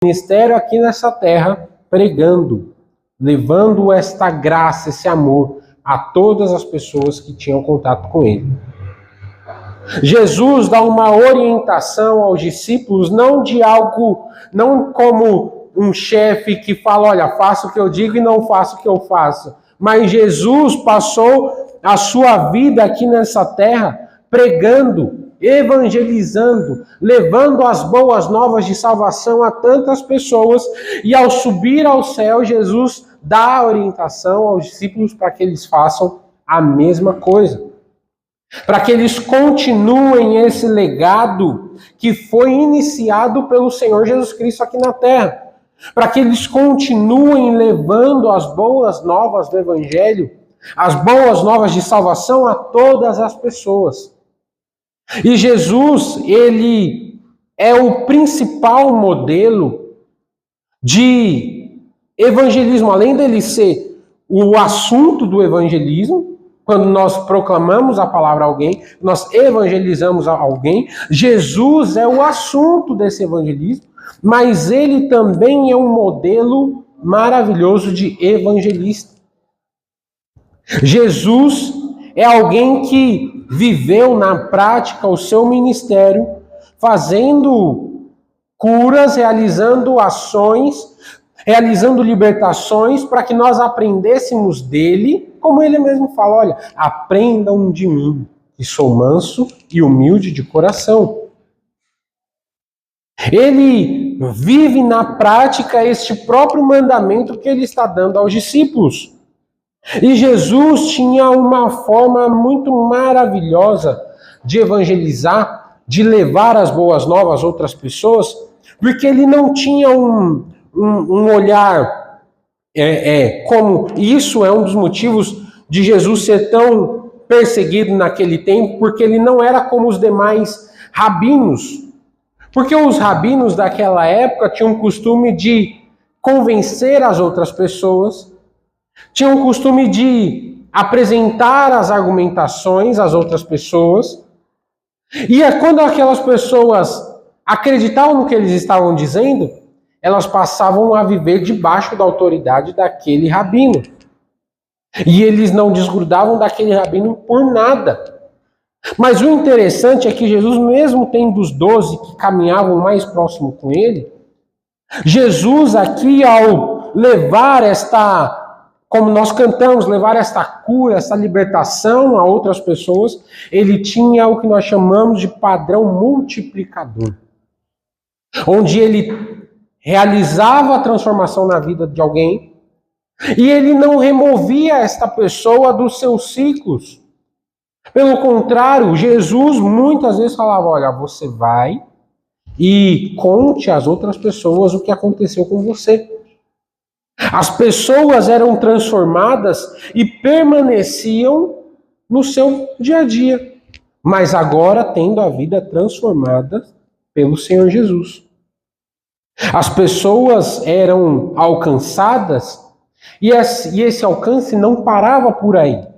ministério aqui nessa terra, pregando, levando esta graça, esse amor a todas as pessoas que tinham contato com ele. Jesus dá uma orientação aos discípulos, não de algo, não como um chefe que fala, olha, faça o que eu digo e não faça o que eu faço. Mas Jesus passou a sua vida aqui nessa terra pregando, evangelizando, levando as boas novas de salvação a tantas pessoas, e ao subir ao céu, Jesus dá a orientação aos discípulos para que eles façam a mesma coisa. Para que eles continuem esse legado que foi iniciado pelo Senhor Jesus Cristo aqui na terra. Para que eles continuem levando as boas novas do Evangelho, as boas novas de salvação a todas as pessoas. E Jesus, ele é o principal modelo de evangelismo, além dele ser o assunto do evangelismo. Quando nós proclamamos a palavra a alguém, nós evangelizamos a alguém, Jesus é o assunto desse evangelismo, mas ele também é um modelo maravilhoso de evangelista. Jesus é alguém que viveu na prática o seu ministério, fazendo curas, realizando ações, realizando libertações, para que nós aprendêssemos dele, como ele mesmo fala, olha, aprendam de mim, que sou manso e humilde de coração. Ele vive na prática este próprio mandamento que ele está dando aos discípulos. E Jesus tinha uma forma muito maravilhosa de evangelizar, de levar as boas novas a outras pessoas, porque ele não tinha um olhar, como isso é um dos motivos de Jesus ser tão perseguido naquele tempo, porque ele não era como os demais rabinos. Porque os rabinos daquela época tinham o costume de convencer as outras pessoas, tinham o costume de apresentar as argumentações às outras pessoas, e quando aquelas pessoas acreditavam no que eles estavam dizendo, elas passavam a viver debaixo da autoridade daquele rabino. E eles não desgrudavam daquele rabino por nada. Mas o interessante é que Jesus, mesmo tendo os 12 que caminhavam mais próximo com ele, Jesus aqui, ao levar como nós cantamos, levar esta cura, essa libertação a outras pessoas, ele tinha o que nós chamamos de padrão multiplicador. Onde ele realizava a transformação na vida de alguém e ele não removia esta pessoa dos seus ciclos. Pelo contrário, Jesus muitas vezes falava, olha, você vai e conte às outras pessoas o que aconteceu com você. As pessoas eram transformadas e permaneciam no seu dia a dia, mas agora tendo a vida transformada pelo Senhor Jesus. As pessoas eram alcançadas e esse alcance não parava por aí.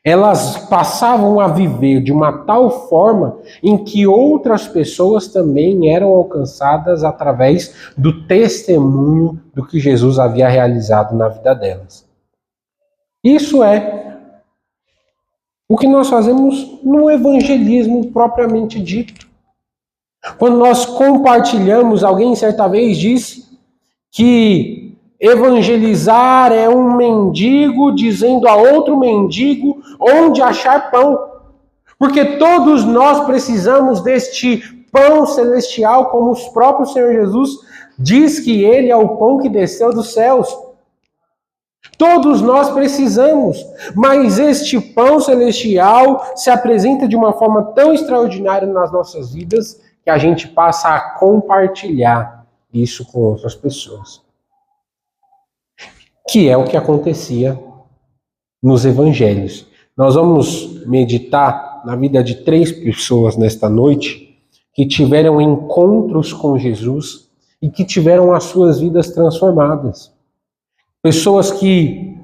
Elas passavam a viver de uma tal forma em que outras pessoas também eram alcançadas através do testemunho do que Jesus havia realizado na vida delas. Isso é o que nós fazemos no evangelismo propriamente dito. Quando nós compartilhamos, alguém certa vez disse que evangelizar é um mendigo dizendo a outro mendigo onde achar pão. Porque todos nós precisamos deste pão celestial, como o próprio Senhor Jesus diz que ele é o pão que desceu dos céus. Todos nós precisamos, mas este pão celestial se apresenta de uma forma tão extraordinária nas nossas vidas que a gente passa a compartilhar isso com outras pessoas. Que é o que acontecia nos evangelhos. Nós vamos meditar na vida de 3 pessoas nesta noite que tiveram encontros com Jesus e que tiveram as suas vidas transformadas. Pessoas que,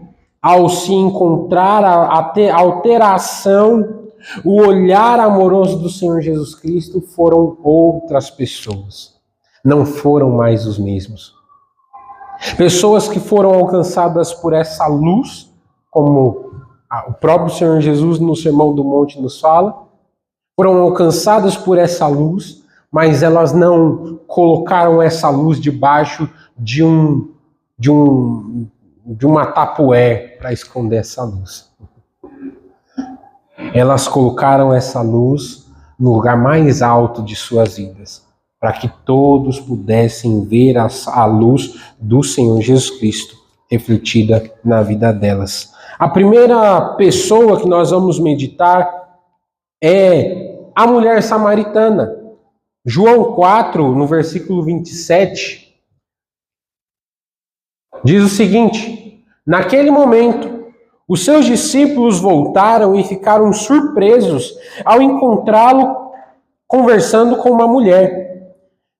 ao se encontrar, ao ter a ação, o olhar amoroso do Senhor Jesus Cristo, foram outras pessoas. não foram mais os mesmos. Pessoas que foram alcançadas por essa luz, como o próprio Senhor Jesus no Sermão do Monte nos fala, foram alcançadas por essa luz, mas elas não colocaram essa luz debaixo de uma tapué para esconder essa luz. Elas colocaram essa luz no lugar mais alto de suas vidas, para que todos pudessem ver a luz do Senhor Jesus Cristo refletida na vida delas. A primeira pessoa que nós vamos meditar é a mulher samaritana. João 4, no versículo 27, diz o seguinte: naquele momento, os seus discípulos voltaram e ficaram surpresos ao encontrá-lo conversando com uma mulher.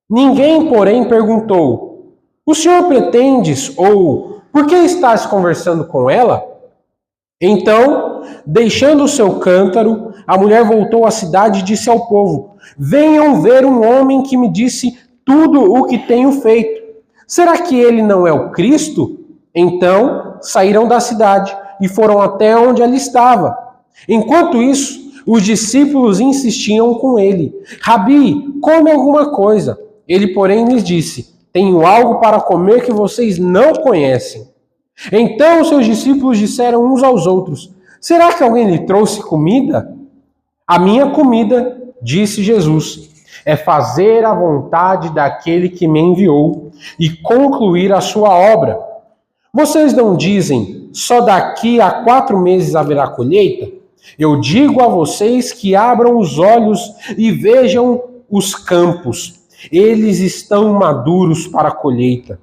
Ninguém, porém, perguntou: o senhor pretendes? Ou por que estás conversando com ela? Então, deixando o seu cântaro, a mulher voltou à cidade e disse ao povo: venham ver um homem que me disse tudo o que tenho feito. Será que ele não é o Cristo? Então, saíram da cidade e foram até onde ela estava. Enquanto isso, os discípulos insistiam com ele: Rabi, come alguma coisa. Ele, porém, lhes disse: tenho algo para comer que vocês não conhecem. Então seus discípulos disseram uns aos outros: será que alguém lhe trouxe comida? A minha comida, disse Jesus, é fazer a vontade daquele que me enviou e concluir a sua obra. Vocês não dizem: só daqui a 4 meses haverá colheita? Eu digo a vocês que abram os olhos e vejam os campos. Eles estão maduros para a colheita.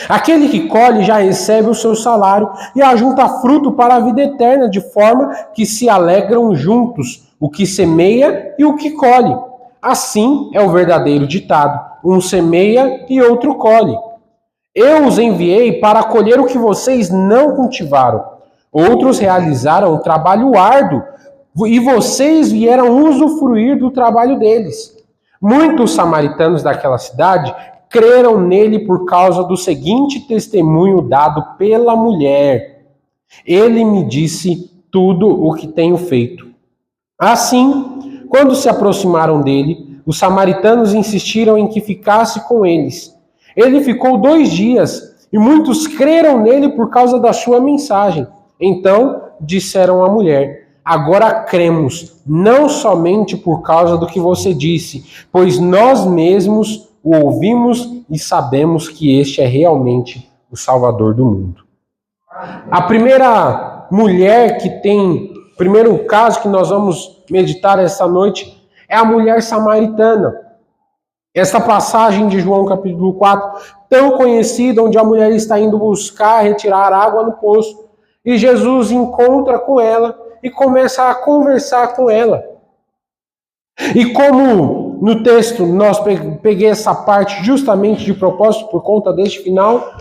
Aquele que colhe já recebe o seu salário e ajunta fruto para a vida eterna, de forma que se alegram juntos o que semeia e o que colhe. Assim é o verdadeiro ditado: um semeia e outro colhe. Eu os enviei para colher o que vocês não cultivaram. Outros realizaram um trabalho árduo e vocês vieram usufruir do trabalho deles. Muitos samaritanos daquela cidade creram nele por causa do seguinte testemunho dado pela mulher: ele me disse tudo o que tenho feito. Assim, quando se aproximaram dele, os samaritanos insistiram em que ficasse com eles. Ele ficou 2 dias e muitos creram nele por causa da sua mensagem. Então disseram à mulher: agora cremos, não somente por causa do que você disse, pois nós mesmos o ouvimos e sabemos que este é realmente o Salvador do mundo. A primeira mulher o primeiro caso que nós vamos meditar essa noite é a mulher samaritana. Essa passagem de João capítulo 4, tão conhecida, onde a mulher está indo retirar água no poço, e Jesus encontra com ela e começa a conversar com ela. E como no texto nós peguei essa parte justamente de propósito por conta deste final,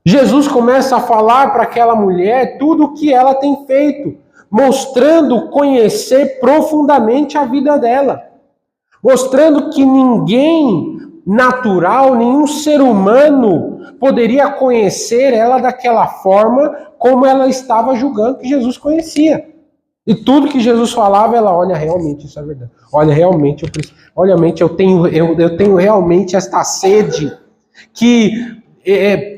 Jesus começa a falar para aquela mulher tudo o que ela tem feito, mostrando conhecer profundamente a vida dela, mostrando que ninguém natural, nenhum ser humano poderia conhecer ela daquela forma como ela estava julgando que Jesus conhecia. E tudo que Jesus falava, ela: olha, realmente isso é verdade. Olha, realmente eu tenho realmente esta sede que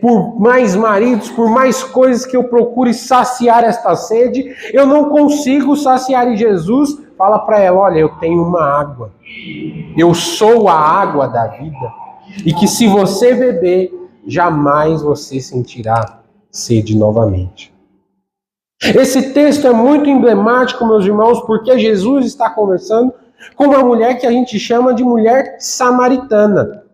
por mais maridos, por mais coisas que eu procure saciar esta sede, eu não consigo saciar. E Jesus fala para ela: olha, eu tenho uma água. Eu sou a água da vida. E que se você beber, jamais você sentirá sede novamente. Esse texto é muito emblemático, meus irmãos, porque Jesus está conversando com uma mulher que a gente chama de mulher samaritana.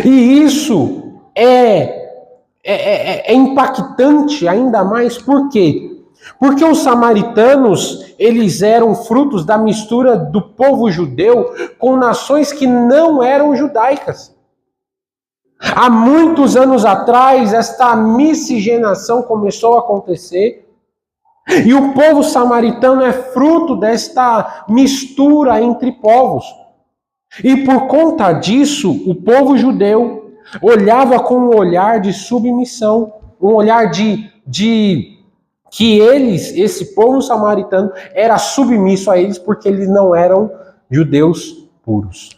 E isso é impactante ainda mais. Por quê? Porque os samaritanos, eles eram frutos da mistura do povo judeu com nações que não eram judaicas. Há muitos anos atrás, esta miscigenação começou a acontecer, e o povo samaritano é fruto desta mistura entre povos. E por conta disso, o povo judeu olhava com um olhar de submissão, um olhar de que eles, esse povo samaritano, era submisso a eles porque eles não eram judeus puros.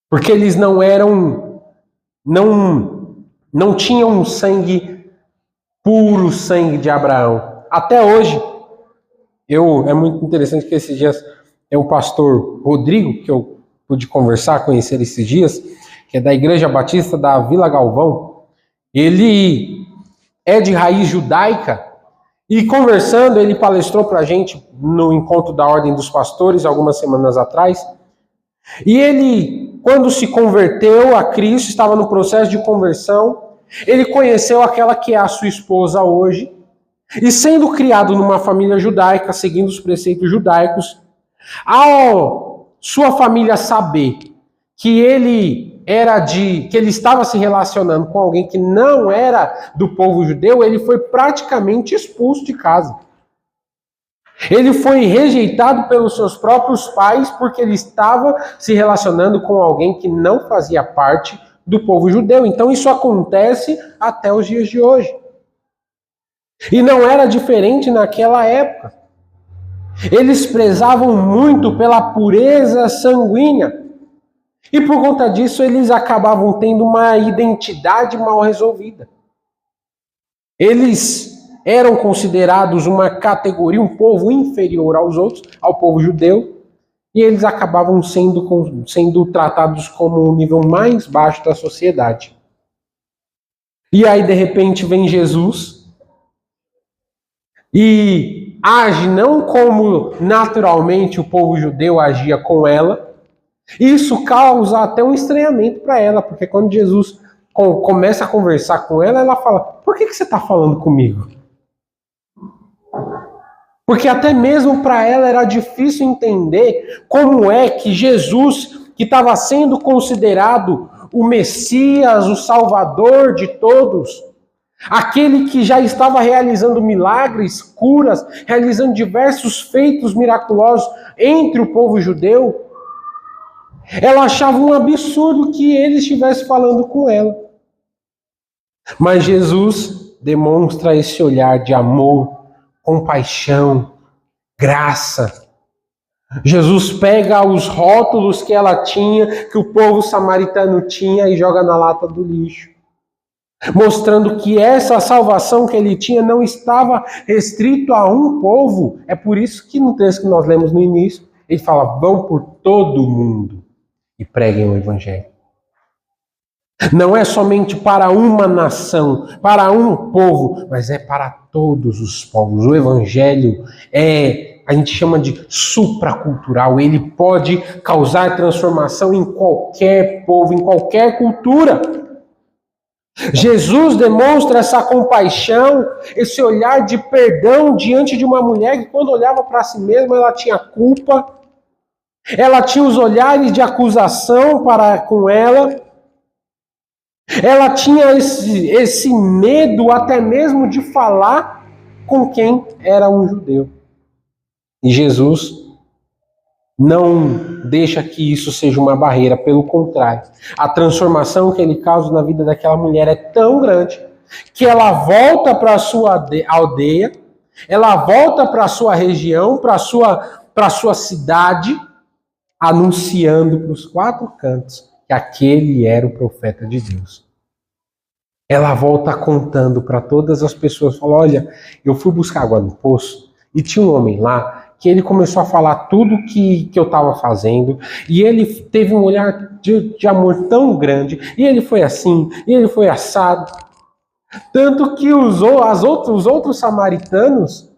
Porque eles não eram, não tinham um sangue puro, sangue de Abraão. Até hoje, é muito interessante que esses dias é o pastor Rodrigo, que eu pude conversar, conhecer esses dias, que é da Igreja Batista da Vila Galvão. Ele é de raiz judaica e conversando, ele palestrou para a gente no encontro da Ordem dos Pastores algumas semanas atrás. E ele, quando se converteu a Cristo, estava no processo de conversão, ele conheceu aquela que é a sua esposa hoje, e sendo criado numa família judaica, seguindo os preceitos judaicos, ao sua família saber que ele estava se relacionando com alguém que não era do povo judeu, ele foi praticamente expulso de casa. Ele foi rejeitado pelos seus próprios pais porque ele estava se relacionando com alguém que não fazia parte do povo judeu. Então isso acontece até os dias de hoje. E não era diferente naquela época. Eles prezavam muito pela pureza sanguínea. E por conta disso, eles acabavam tendo uma identidade mal resolvida. Eles eram considerados uma categoria, um povo inferior aos outros, ao povo judeu, e eles acabavam sendo tratados como o nível mais baixo da sociedade. E aí, de repente, vem Jesus e age não como naturalmente o povo judeu agia com ela. Isso causa até um estranhamento para ela, porque quando Jesus começa a conversar com ela, ela fala: por que você está falando comigo? Porque até mesmo para ela era difícil entender como é que Jesus, que estava sendo considerado o Messias, o Salvador de todos, aquele que já estava realizando milagres, curas, realizando diversos feitos miraculosos entre o povo judeu, ela achava um absurdo que ele estivesse falando com ela. Mas Jesus demonstra esse olhar de amor, compaixão, graça. Jesus pega os rótulos que ela tinha, que o povo samaritano tinha, e joga na lata do lixo, mostrando que essa salvação que ele tinha não estava restrito a um povo. É por isso que no texto que nós lemos no início, ele fala: vão por todo o mundo e preguem o evangelho. Não é somente para uma nação, para um povo, mas é para todos os povos. O evangelho a gente chama de supracultural. Ele pode causar transformação em qualquer povo, em qualquer cultura. Jesus demonstra essa compaixão, esse olhar de perdão diante de uma mulher que, quando olhava para si mesma, ela tinha culpa, ela tinha os olhares de acusação para com ela. Ela tinha esse medo até mesmo de falar com quem era um judeu. E Jesus não deixa que isso seja uma barreira, pelo contrário. A transformação que ele causa na vida daquela mulher é tão grande que ela volta para a sua aldeia, ela volta para a sua região, para a sua cidade, anunciando para os quatro cantos que aquele era o profeta de Deus. Ela volta contando para todas as pessoas, fala: olha, eu fui buscar água no poço e tinha um homem lá que ele começou a falar tudo que eu estava fazendo, e ele teve um olhar de amor tão grande, e ele foi assim, e ele foi assado. Tanto que os outros samaritanos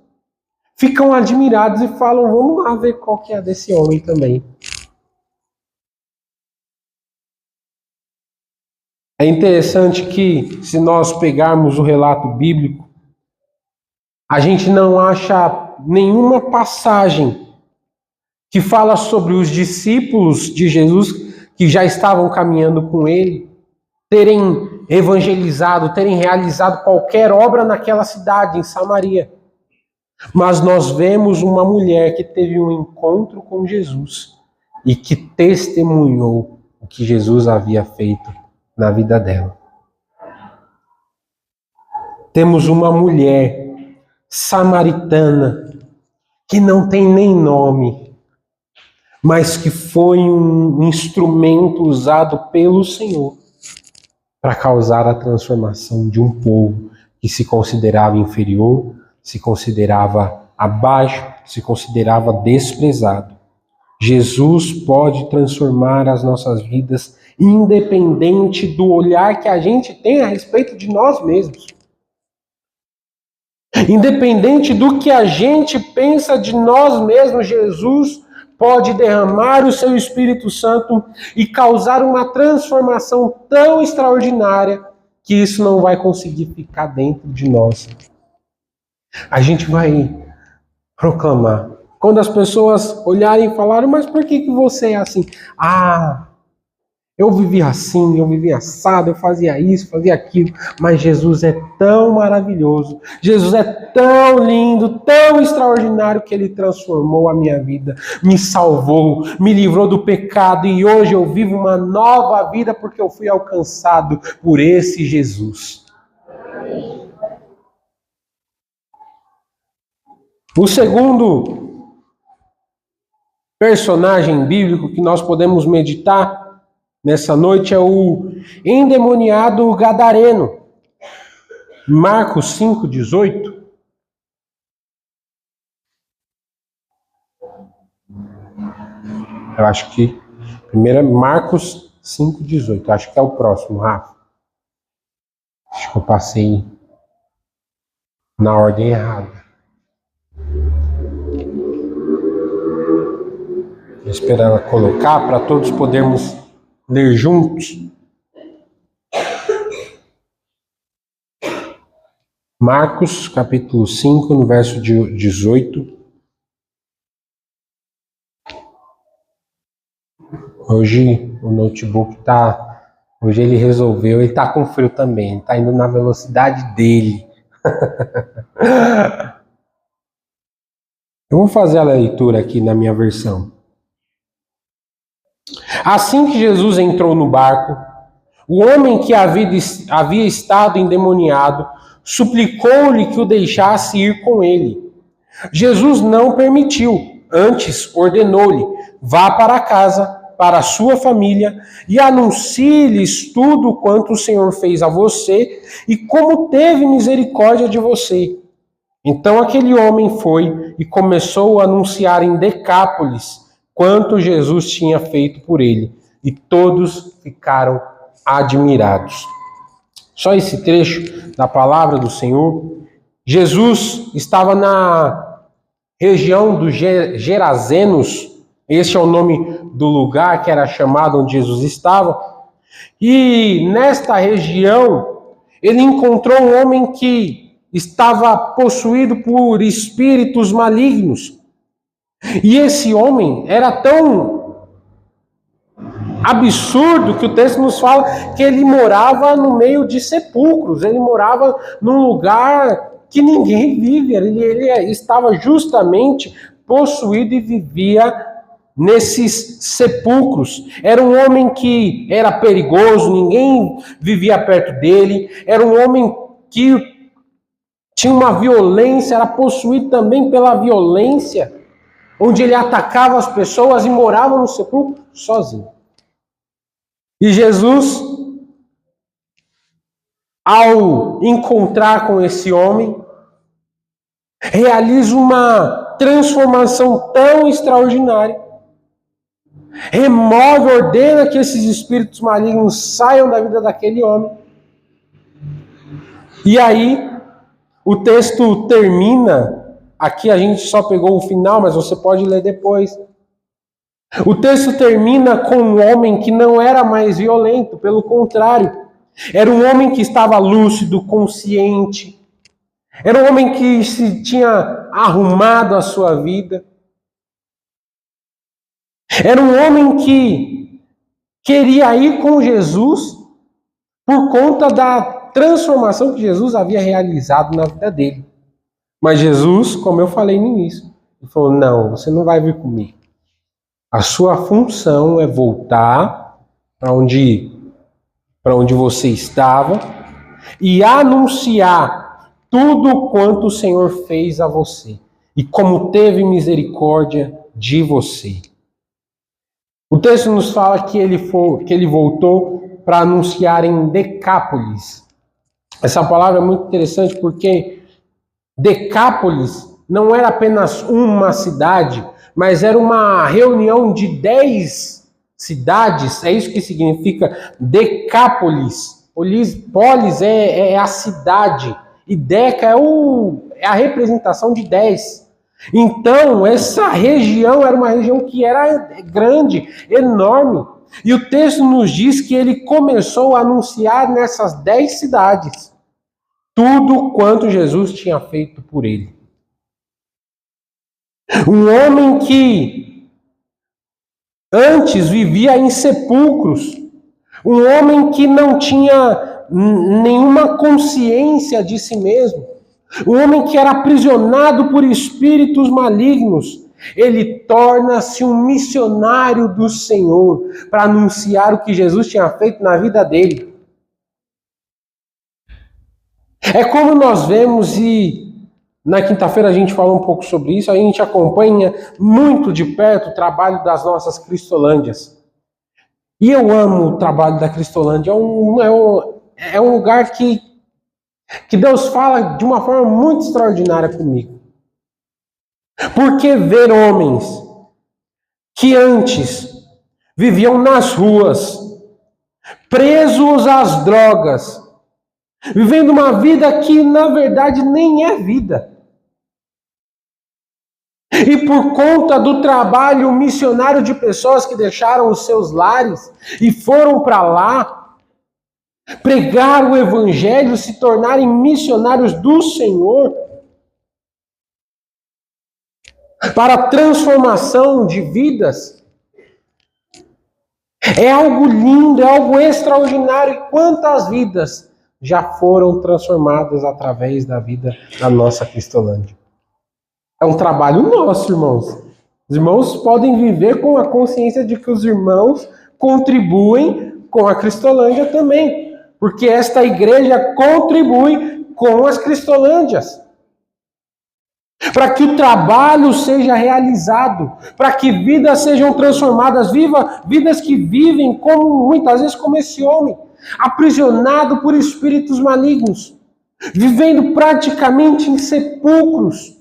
ficam admirados e falam: vamos lá ver qual que é desse homem também. É interessante que, se nós pegarmos o relato bíblico, a gente não acha nenhuma passagem que fala sobre os discípulos de Jesus que já estavam caminhando com ele, terem evangelizado, terem realizado qualquer obra naquela cidade, em Samaria. Mas nós vemos uma mulher que teve um encontro com Jesus e que testemunhou o que Jesus havia feito na vida dela. Temos uma mulher samaritana que não tem nem nome, mas que foi um instrumento usado pelo Senhor para causar a transformação de um povo que se considerava inferior, se considerava abaixo, se considerava desprezado. Jesus pode transformar as nossas vidas, independente do olhar que a gente tem a respeito de nós mesmos. Independente do que a gente pensa de nós mesmos, Jesus pode derramar o seu Espírito Santo e causar uma transformação tão extraordinária que isso não vai conseguir ficar dentro de nós. A gente vai proclamar. Quando as pessoas olharem e falarem, mas por que você é assim? Eu vivia assim, eu vivia assado, eu fazia isso, fazia aquilo. Mas Jesus é tão maravilhoso, Jesus é tão lindo, tão extraordinário que Ele transformou a minha vida, me salvou, me livrou do pecado e hoje eu vivo uma nova vida porque eu fui alcançado por esse Jesus. O segundo personagem bíblico que nós podemos meditar nessa noite é o endemoniado gadareno. Marcos 5:18. Eu acho que primeiro é Marcos 5:18. Acho que é o próximo, Rafa. Acho que eu passei na ordem errada. Vou esperar ela colocar para todos podermos ler juntos. Marcos, capítulo 5, no verso 18. Hoje o notebook hoje ele resolveu, ele tá com frio também, ele tá indo na velocidade dele. Eu vou fazer a leitura aqui na minha versão. Assim que Jesus entrou no barco, o homem que havia estado endemoniado suplicou-lhe que o deixasse ir com ele. Jesus não permitiu, antes ordenou-lhe: vá para casa, para a sua família, e anuncie-lhes tudo quanto o Senhor fez a você e como teve misericórdia de você. Então aquele homem foi e começou a anunciar em Decápolis quanto Jesus tinha feito por ele, e todos ficaram admirados. Só esse trecho da palavra do Senhor. Jesus estava na região dos Gerazenos, esse é o nome do lugar que era chamado onde Jesus estava, e nesta região ele encontrou um homem que estava possuído por espíritos malignos. E esse homem era tão absurdo que o texto nos fala que ele morava no meio de sepulcros, ele morava num lugar que ninguém vive, ele estava justamente possuído e vivia nesses sepulcros. Era um homem que era perigoso, ninguém vivia perto dele, era um homem que tinha uma violência, era possuído também pela violência, onde ele atacava as pessoas e morava no sepulcro sozinho. E Jesus, ao encontrar com esse homem, realiza uma transformação tão extraordinária. Remove, ordena que esses espíritos malignos saiam da vida daquele homem. E aí, o texto termina, aqui a gente só pegou o final, mas você pode ler depois. O texto termina com um homem que não era mais violento, pelo contrário. Era um homem que estava lúcido, consciente. Era um homem que se tinha arrumado a sua vida. Era um homem que queria ir com Jesus por conta da transformação que Jesus havia realizado na vida dele. Mas Jesus, como eu falei no início, ele falou: não, você não vai vir comigo. A sua função é voltar para onde você estava e anunciar tudo quanto o Senhor fez a você e como teve misericórdia de você. O texto nos fala que ele voltou para anunciar em Decápolis. Essa palavra é muito interessante porque Decápolis não era apenas uma cidade, mas era uma reunião de 10 cidades. É isso que significa Decápolis. Polis é a cidade e Deca é a representação de 10. Então, essa região era uma região que era grande, enorme. E o texto nos diz que ele começou a anunciar nessas 10 cidades tudo quanto Jesus tinha feito por ele. Um homem que antes vivia em sepulcros, um homem que não tinha nenhuma consciência de si mesmo, um homem que era aprisionado por espíritos malignos, ele torna-se um missionário do Senhor para anunciar o que Jesus tinha feito na vida dele. É como nós vemos, e na quinta-feira a gente falou um pouco sobre isso, a gente acompanha muito de perto o trabalho das nossas Cristolândias. E eu amo o trabalho da Cristolândia, é um lugar que Deus fala de uma forma muito extraordinária comigo. Porque ver homens que antes viviam nas ruas, presos às drogas, vivendo uma vida que na verdade nem é vida. E por conta do trabalho missionário de pessoas que deixaram os seus lares e foram para lá, pregar o evangelho, se tornarem missionários do Senhor, para a transformação de vidas, é algo lindo, é algo extraordinário. E quantas vidas já foram transformadas através da vida da nossa Cristolândia? É um trabalho nosso, irmãos. Os irmãos podem viver com a consciência de que os irmãos contribuem com a Cristolândia também, porque esta igreja contribui com as Cristolândias. Para que o trabalho seja realizado, para que vidas sejam transformadas, vidas que vivem como muitas vezes como esse homem, aprisionado por espíritos malignos, vivendo praticamente em sepulcros.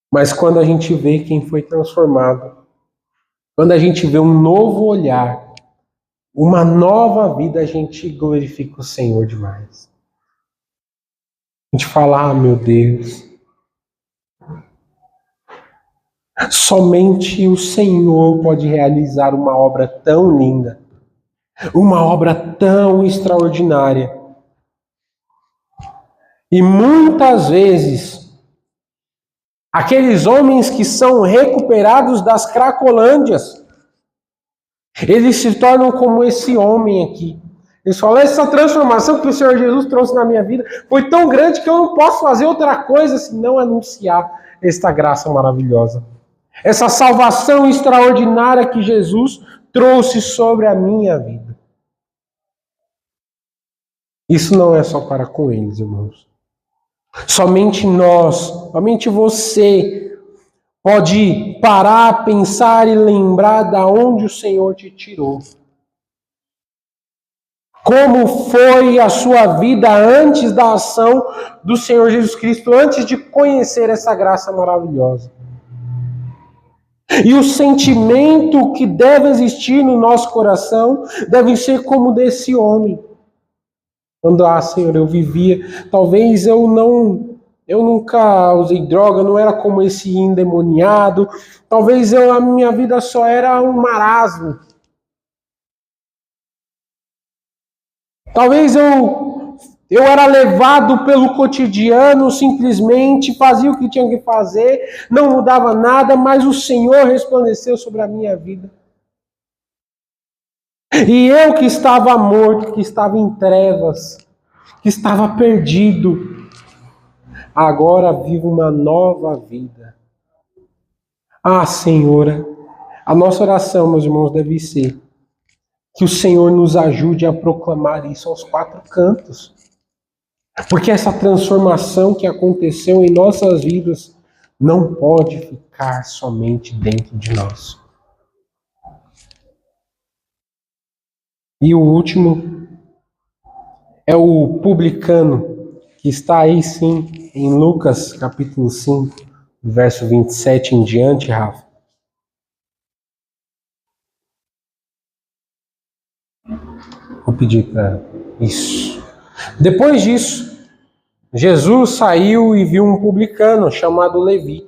Mas quando a gente vê quem foi transformado, quando a gente vê um novo olhar, uma nova vida, a gente glorifica o Senhor demais. A gente fala, meu Deus, somente o Senhor pode realizar uma obra tão linda, uma obra tão extraordinária. E muitas vezes, aqueles homens que são recuperados das cracolândias, eles se tornam como esse homem aqui. Eles falam, essa transformação que o Senhor Jesus trouxe na minha vida foi tão grande que eu não posso fazer outra coisa senão anunciar esta graça maravilhosa. Essa salvação extraordinária que Jesus trouxe sobre a minha vida. Isso não é só para com eles, irmãos. Somente nós, somente você pode parar, pensar e lembrar da onde o Senhor te tirou. Como foi a sua vida antes da ação do Senhor Jesus Cristo, antes de conhecer essa graça maravilhosa. E o sentimento que deve existir no nosso coração deve ser como desse homem. Quando, Senhor, eu vivia, talvez eu nunca usei droga, não era como esse endemoniado, talvez a minha vida só era um marasmo. Talvez eu era levado pelo cotidiano, simplesmente fazia o que tinha que fazer, não mudava nada, mas o Senhor resplandeceu sobre a minha vida. E eu que estava morto, que estava em trevas, que estava perdido, agora vivo uma nova vida. Senhora, A nossa oração, meus irmãos, deve ser que o Senhor nos ajude a proclamar isso aos quatro cantos. Porque essa transformação que aconteceu em nossas vidas não pode ficar somente dentro de nós. E o último é o publicano, que está aí sim em Lucas capítulo 5, verso 27 em diante, Rafa. Vou pedir para isso. Depois disso, Jesus saiu e viu um publicano chamado Levi,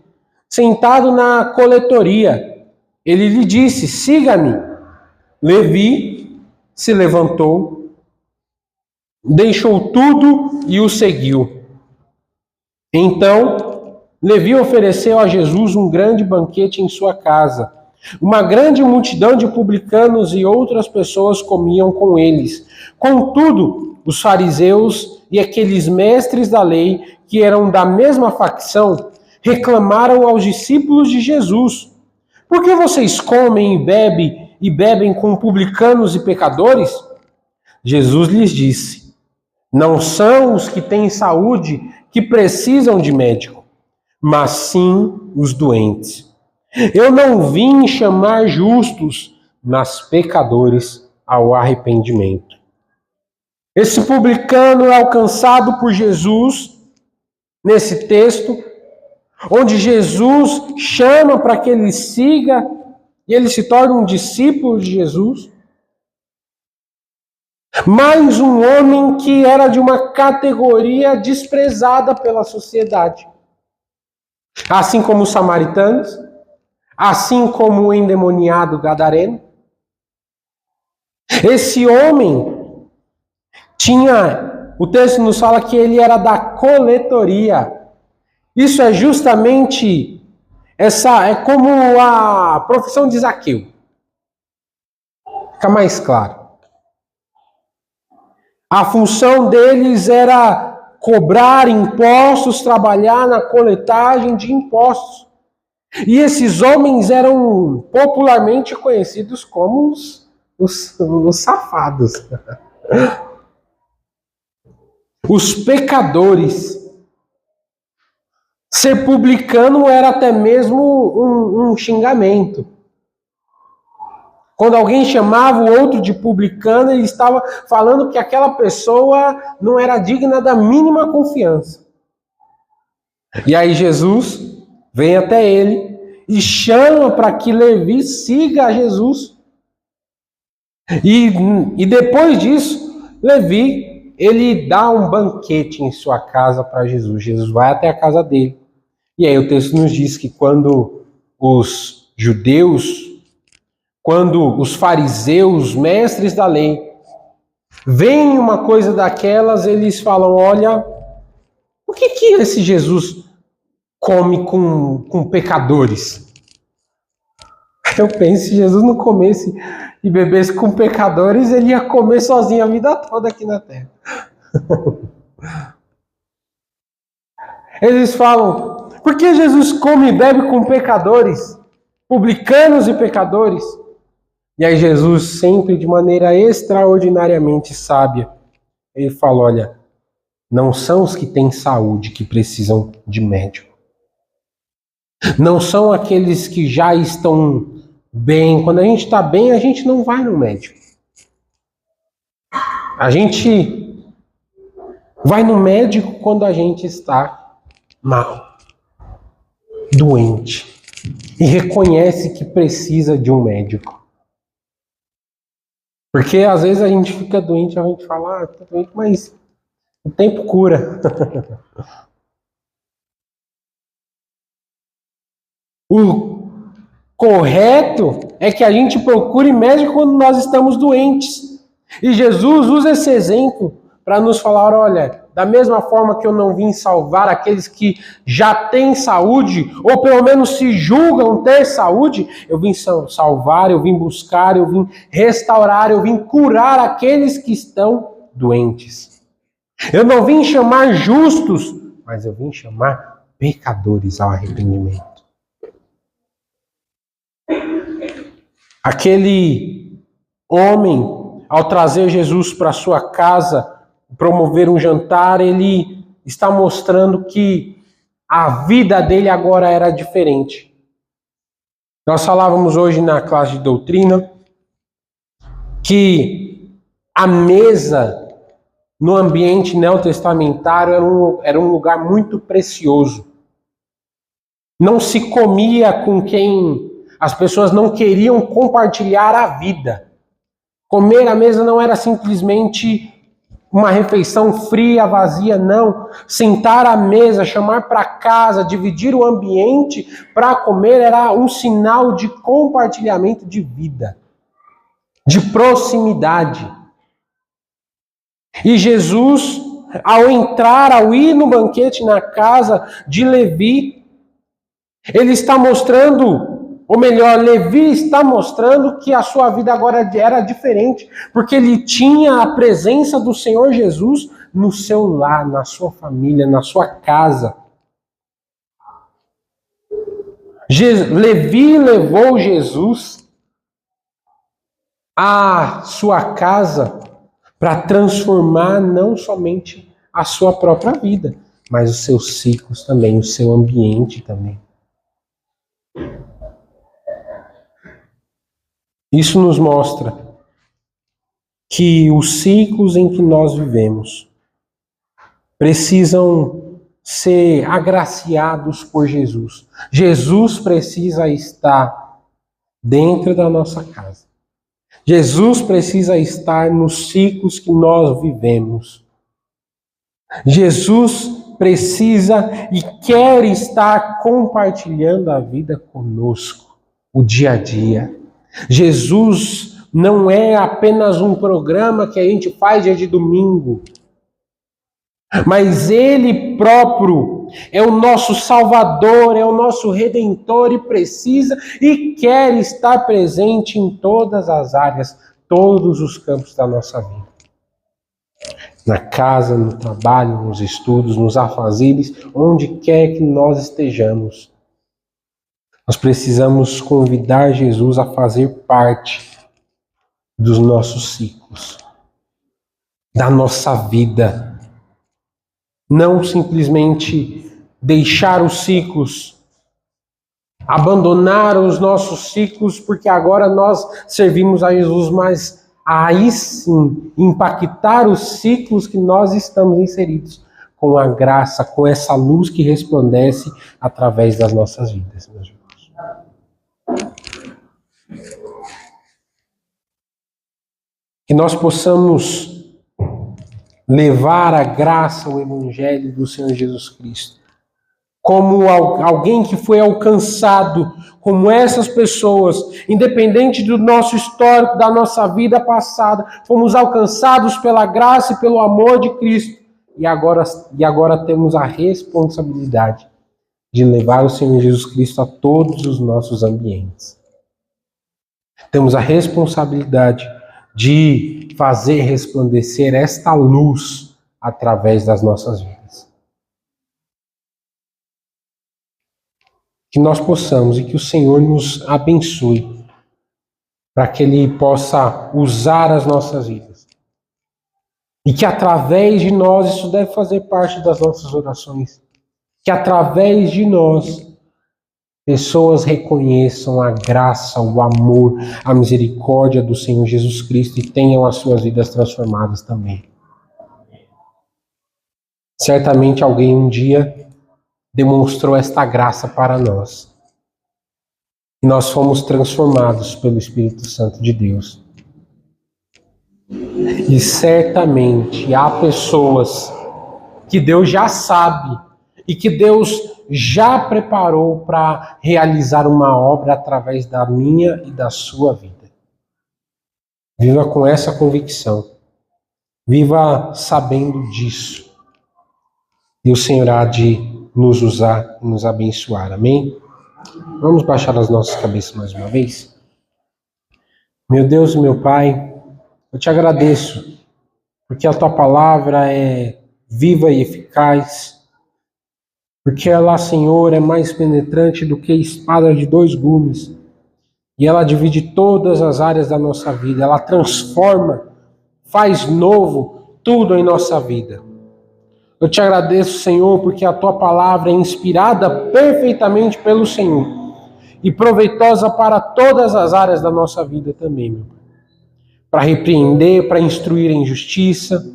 sentado na coletoria. Ele lhe disse: siga-me. Levi se levantou, deixou tudo e o seguiu. Então, Levi ofereceu a Jesus um grande banquete em sua casa. Uma grande multidão de publicanos e outras pessoas comiam com eles. Contudo, os fariseus e aqueles mestres da lei, que eram da mesma facção, reclamaram aos discípulos de Jesus: por que vocês comem e bebem com publicanos e pecadores? Jesus lhes disse: não são os que têm saúde que precisam de médico, mas sim os doentes. Eu não vim chamar justos, mas pecadores ao arrependimento. Esse publicano é alcançado por Jesus nesse texto, onde Jesus chama para que ele siga e ele se torna um discípulo de Jesus. Mais um homem que era de uma categoria desprezada pela sociedade. Assim como os samaritanos, assim como o endemoniado gadareno. Esse homem tinha, o texto nos fala que ele era da coletoria. Isso é justamente é como a profissão de Zaqueu. Fica mais claro. A função deles era cobrar impostos, trabalhar na coletagem de impostos. E esses homens eram popularmente conhecidos como os safados. Os pecadores. Ser publicano era até mesmo um xingamento. Quando alguém chamava o outro de publicano, ele estava falando que aquela pessoa não era digna da mínima confiança. E aí Jesus vem até ele e chama para que Levi siga a Jesus. E depois disso, Levi, ele dá um banquete em sua casa para Jesus. Jesus vai até a casa dele. E aí o texto nos diz que quando os judeus, quando os fariseus, mestres da lei, veem uma coisa daquelas, eles falam: olha, por que esse Jesus come com pecadores? Eu penso, se Jesus não comesse e bebesse com pecadores, ele ia comer sozinho a vida toda aqui na terra. Eles falam: por que Jesus come e bebe com pecadores, publicanos e pecadores? E aí Jesus, sempre de maneira extraordinariamente sábia, ele fala: olha, não são os que têm saúde que precisam de médico. Não são aqueles que já estão bem. Quando a gente está bem, a gente não vai no médico. A gente vai no médico quando a gente está mal, doente, e reconhece que precisa de um médico. Porque às vezes a gente fica doente, a gente fala: tô doente, mas o tempo cura. O correto é que a gente procure médico quando nós estamos doentes. E Jesus usa esse exemplo para nos falar: olha, da mesma forma que eu não vim salvar aqueles que já têm saúde, ou pelo menos se julgam ter saúde, eu vim salvar, eu vim buscar, eu vim restaurar, eu vim curar aqueles que estão doentes. Eu não vim chamar justos, mas eu vim chamar pecadores ao arrependimento. Aquele homem, ao trazer Jesus para sua casa, promover um jantar, ele está mostrando que a vida dele agora era diferente. Nós falávamos hoje na classe de doutrina que a mesa no ambiente neotestamentário era um lugar muito precioso. Não se comia com quem as pessoas não queriam compartilhar a vida. Comer à mesa não era simplesmente uma refeição fria, vazia, não. Sentar à mesa, chamar para casa, dividir o ambiente para comer era um sinal de compartilhamento de vida, de proximidade. E Jesus, ao ir no banquete na casa de Levi, ele está mostrando, ou melhor, Levi está mostrando que a sua vida agora era diferente, porque ele tinha a presença do Senhor Jesus no seu lar, na sua família, na sua casa. Levi levou Jesus à sua casa para transformar não somente a sua própria vida, mas os seus ciclos também, o seu ambiente também. Isso nos mostra que os ciclos em que nós vivemos precisam ser agraciados por Jesus. Jesus precisa estar dentro da nossa casa. Jesus precisa estar nos ciclos que nós vivemos. Jesus precisa e quer estar compartilhando a vida conosco, o dia a dia. Jesus não é apenas um programa que a gente faz dia de domingo, mas Ele próprio é o nosso Salvador, é o nosso Redentor e precisa e quer estar presente em todas as áreas, todos os campos da nossa vida. Na casa, no trabalho, nos estudos, nos afazeres, onde quer que nós estejamos. Nós precisamos convidar Jesus a fazer parte dos nossos ciclos, da nossa vida. Não simplesmente deixar os ciclos, abandonar os nossos ciclos, porque agora nós servimos a Jesus, mas aí sim impactar os ciclos que nós estamos inseridos com a graça, com essa luz que resplandece através das nossas vidas, meus irmãos. Que nós possamos levar a graça, o Evangelho do Senhor Jesus Cristo, como alguém que foi alcançado, como essas pessoas, independente do nosso histórico, da nossa vida passada, fomos alcançados pela graça e pelo amor de Cristo, e agora temos a responsabilidade de levar o Senhor Jesus Cristo a todos os nossos ambientes. Temos a responsabilidade de fazer resplandecer esta luz através das nossas vidas. Que nós possamos e que o Senhor nos abençoe para que Ele possa usar as nossas vidas. E que através de nós, isso deve fazer parte das nossas orações, que através de nós, pessoas reconheçam a graça, o amor, a misericórdia do Senhor Jesus Cristo e tenham as suas vidas transformadas também. Certamente alguém um dia demonstrou esta graça para nós. E nós fomos transformados pelo Espírito Santo de Deus. E certamente há pessoas que Deus já sabe e que Deus já preparou para realizar uma obra através da minha e da sua vida. Viva com essa convicção. Viva sabendo disso. E o Senhor há de nos usar e nos abençoar. Amém? Vamos baixar as nossas cabeças mais uma vez? Meu Deus e meu Pai, eu te agradeço, porque a tua palavra é viva e eficaz, porque ela, Senhor, é mais penetrante do que espada de 2 gumes, E ela divide todas as áreas da nossa vida. Ela transforma, faz novo tudo em nossa vida. Eu te agradeço, Senhor, porque a tua palavra é inspirada perfeitamente pelo Senhor e proveitosa para todas as áreas da nossa vida também, meu Pai. Para repreender, para instruir em justiça.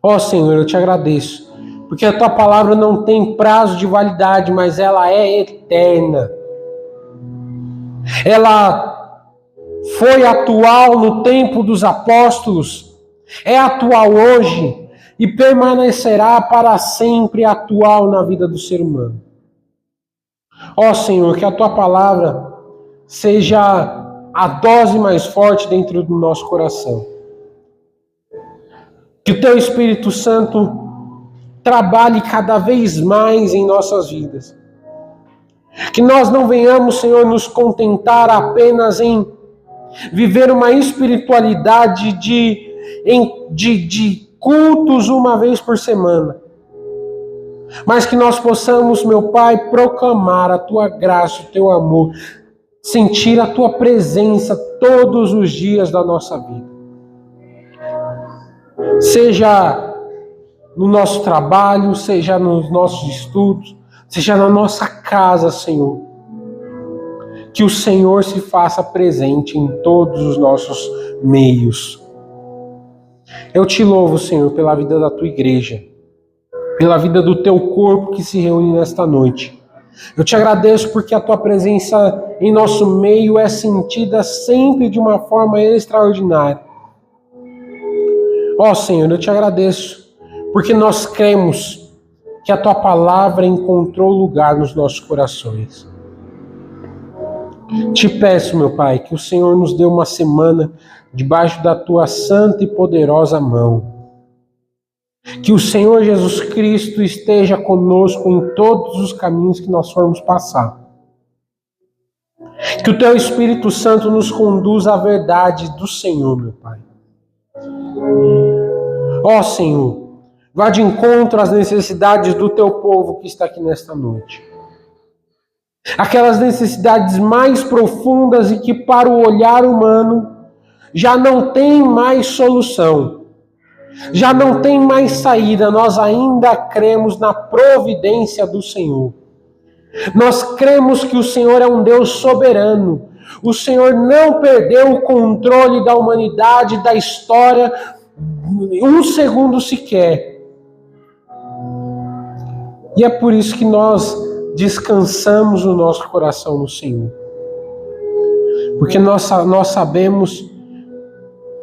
Ó Senhor, eu te agradeço, porque a tua palavra não tem prazo de validade, mas ela é eterna. Ela foi atual no tempo dos apóstolos, é atual hoje e permanecerá para sempre atual na vida do ser humano. Ó Senhor, que a tua palavra seja a dose mais forte dentro do nosso coração. Que o teu Espírito Santo trabalhe cada vez mais em nossas vidas. Que nós não venhamos, Senhor, nos contentar apenas em viver uma espiritualidade de cultos uma vez por semana. Mas que nós possamos, meu Pai, proclamar a tua graça, o teu amor, sentir a tua presença todos os dias da nossa vida. Seja no nosso trabalho, seja nos nossos estudos, seja na nossa casa, Senhor. Que o Senhor se faça presente em todos os nossos meios. Eu te louvo, Senhor, pela vida da tua igreja, pela vida do teu corpo que se reúne nesta noite. Eu te agradeço porque a tua presença em nosso meio é sentida sempre de uma forma extraordinária. Ó Senhor, eu te agradeço porque nós cremos que a tua palavra encontrou lugar nos nossos corações. Te peço, meu Pai, que o Senhor nos dê uma semana debaixo da tua santa e poderosa mão. Que o Senhor Jesus Cristo esteja conosco em todos os caminhos que nós formos passar. Que o teu Espírito Santo nos conduza à verdade do Senhor, meu Pai. Ó Senhor, vá de encontro às necessidades do teu povo que está aqui nesta noite. Aquelas necessidades mais profundas e que para o olhar humano já não tem mais solução, já não tem mais saída. Nós ainda cremos na providência do Senhor. Nós cremos que o Senhor é um Deus soberano. O Senhor não perdeu o controle da humanidade, da história, um segundo sequer. E é por isso que nós descansamos o nosso coração no Senhor. Porque nós sabemos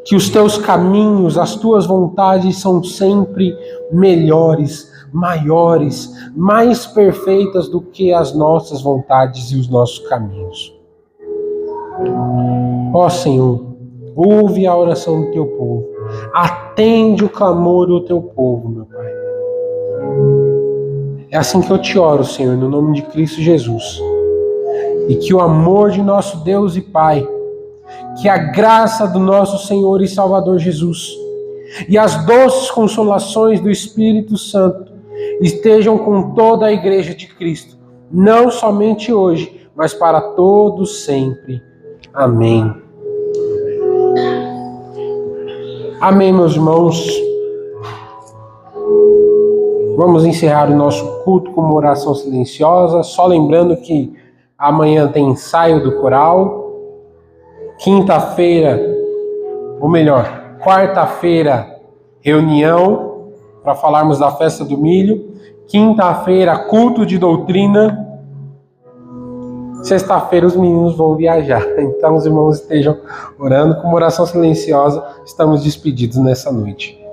que os teus caminhos, as tuas vontades são sempre melhores, maiores, mais perfeitas do que as nossas vontades e os nossos caminhos. Ó Senhor, ouve a oração do teu povo, atende o clamor do teu povo, meu Pai. É assim que eu te oro, Senhor, no nome de Cristo Jesus. E que o amor de nosso Deus e Pai, que a graça do nosso Senhor e Salvador Jesus e as doces consolações do Espírito Santo estejam com toda a Igreja de Cristo, não somente hoje, mas para todos sempre. Amém. Amém, meus irmãos. Vamos encerrar o nosso culto com uma oração silenciosa, só lembrando que amanhã tem ensaio do coral, quinta-feira, ou melhor, quarta-feira, reunião para falarmos da festa do milho, quinta-feira, culto de doutrina, sexta-feira os meninos vão viajar, então os irmãos estejam orando com uma oração silenciosa, estamos despedidos nessa noite.